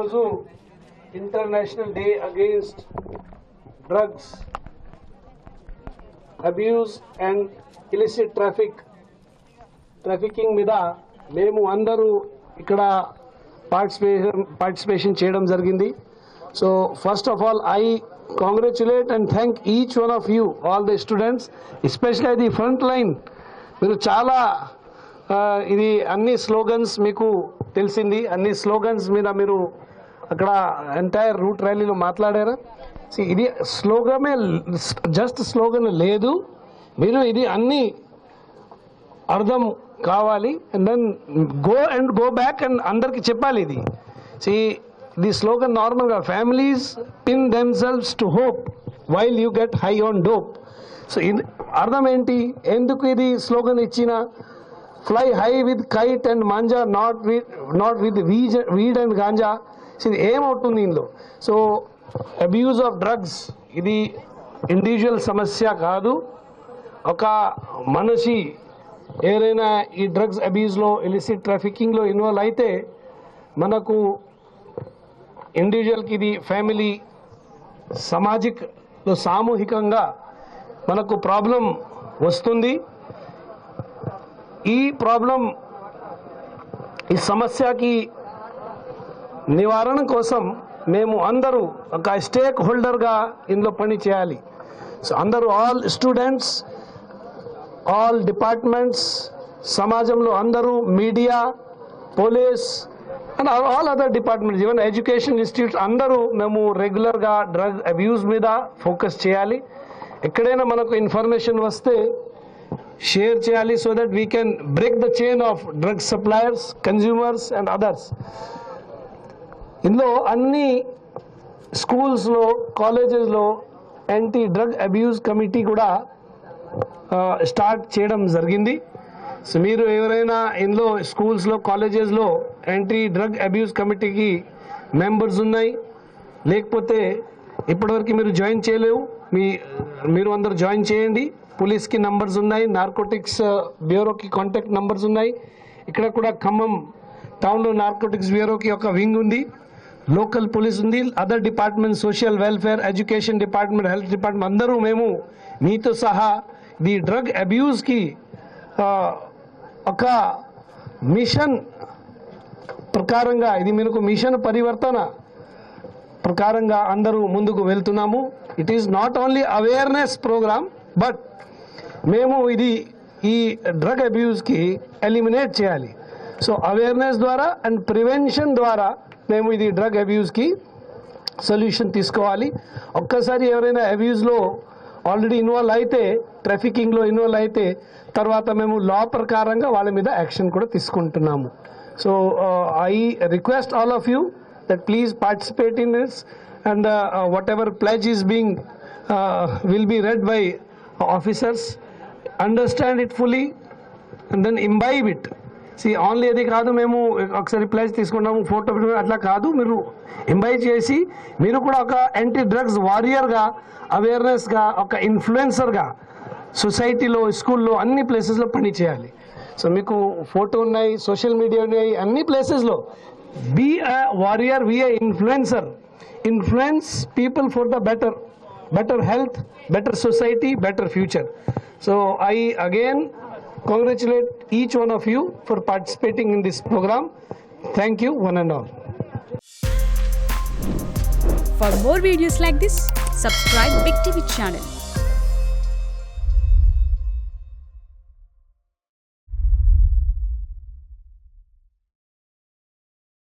ఈరోజు international day against drugs abuse and illicit trafficking మీద మేము అందరూ ఇక్కడ పార్టిసిపేషన్ చేయడం జరిగింది. So first of all I congratulate and thank each one of you, all the students, especially the front line. మీరు చాలా ఇది అన్ని స్లోగన్స్ మీకు తెలిసింది, అన్ని స్లోగన్స్ మీద మీరు అక్కడ ఎంటైర్ రూట్ ర్యాలీలో మాట్లాడారు. ఇది స్లోగమే, జస్ట్ స్లోగన్ లేదు, మీరు ఇది అన్ని అర్థం కావాలి. And then go back and అందరికి చెప్పాలి. ఇది the slogan normalga, families pin themselves to hope while you get high on dope. So in ardham enti enduku idi slogan ichina, fly high with kite and manja, not with weed and ganja. So ఇది ఏమవుతుంది ఇందులో? So abuse of drugs ఇది individual సమస్య కాదు. ఒక మనిషి ఎవరైనా ఈ డ్రగ్స్ అబ్యూస్లో, ఇలిసిట్ ట్రాఫికింగ్లో ఇన్వాల్వ్ అయితే మనకు ఇండివిజువల్కి ఇది ఫ్యామిలీ, సామూహికంగా మనకు ప్రాబ్లం వస్తుంది. ఈ ప్రాబ్లం, ఈ సమస్యకి నివారణ కోసం మేము అందరూ ఒక స్టేక్ హోల్డర్గా ఇందులో పని చేయాలి. సో అందరూ, ఆల్ స్టూడెంట్స్, ఆల్ డిపార్ట్మెంట్స్, సమాజంలో అందరూ, media, police and all other departments, even education institutes అందరూ మేము రెగ్యులర్గా డ్రగ్ అబ్యూస్ మీద ఫోకస్ చేయాలి. ఎక్కడైనా మనకు ఇన్ఫర్మేషన్ వస్తే షేర్ చేయాలి, so that we can break the chain of drug suppliers, consumers and others. ఇందులో అన్ని స్కూల్స్లో, కాలేజెస్లో యాంటీ డ్రగ్ అబ్యూస్ కమిటీ కూడా స్టార్ట్ చేయడం జరిగింది. సో మీరు ఎవరైనా ఇందులో స్కూల్స్లో, కాలేజెస్లో యాంటీ డ్రగ్ అబ్యూస్ కమిటీకి మెంబర్స్ ఉన్నాయి, లేకపోతే ఇప్పటివరకు మీరు జాయిన్ చేయలేవు, మీరు అందరూ జాయిన్ చేయండి. పోలీస్కి నంబర్స్ ఉన్నాయి, నార్కోటిక్స్ బ్యూరోకి కాంటాక్ట్ నంబర్స్ ఉన్నాయి. ఇక్కడ కూడా ఖమ్మం టౌన్లో నార్కోటిక్స్ బ్యూరోకి ఒక వింగ్ ఉంది, లోకల్ పోలీస్ ఉంది, other department, social welfare, education department, health department అందరూ మేము మీతో సహా ది డ్రగ్ అబ్యూస్కి ఒక మిషన్ ప్రకారంగా, ఇది మనకు మిషన్ పరివర్తన ప్రకారంగా అందరూ ముందుకు వెళ్తున్నాము. It is not only awareness program, but మేము ఈ డ్రగ్ అబ్యూస్కి ఎలిమినేట్ చేయాలి. సో అవేర్నెస్ ద్వారా అండ్ ప్రివెన్షన్ ద్వారా మేము ఇది డ్రగ్ అబ్యూస్కి సొల్యూషన్ తీసుకోవాలి. ఒక్కసారి ఎవరైనా అబ్యూస్లో ఆల్రెడీ ఇన్వాల్వ్ అయితే, ట్రాఫికింగ్లో ఇన్వాల్వ్ అయితే, తర్వాత మేము లా ప్రకారంగా వాళ్ళ మీద యాక్షన్ కూడా తీసుకుంటున్నాము. So I request all of you that please participate in this, and whatever pledge is being will be read by officers, understand it fully and then imbibe it. See, only అది కాదు, మేము ఒకసారి ప్లెజ్ తీసుకున్నాము, photo అట్లా కాదు, మీరు imbibe చేసి మీరు కూడా ఒక యాంటీ డ్రగ్స్ వారియర్గా, అవేర్నెస్గా, ఒక ఇన్ఫ్లుయెన్సర్గా సొసైటీలో, స్కూల్లో, అన్ని ప్లేసెస్లో పని చేయాలి. సో మీకు ఫోటో ఉన్నాయి, సోషల్ మీడియా ఉన్నాయి, అన్ని ప్లేసెస్లో be a warrior, be a influencer, influence people for the better health, better society, better future. So I again congratulate each one of you for participating in this program. Thank you, one and all. For more videos like this, subscribe Big TV channel.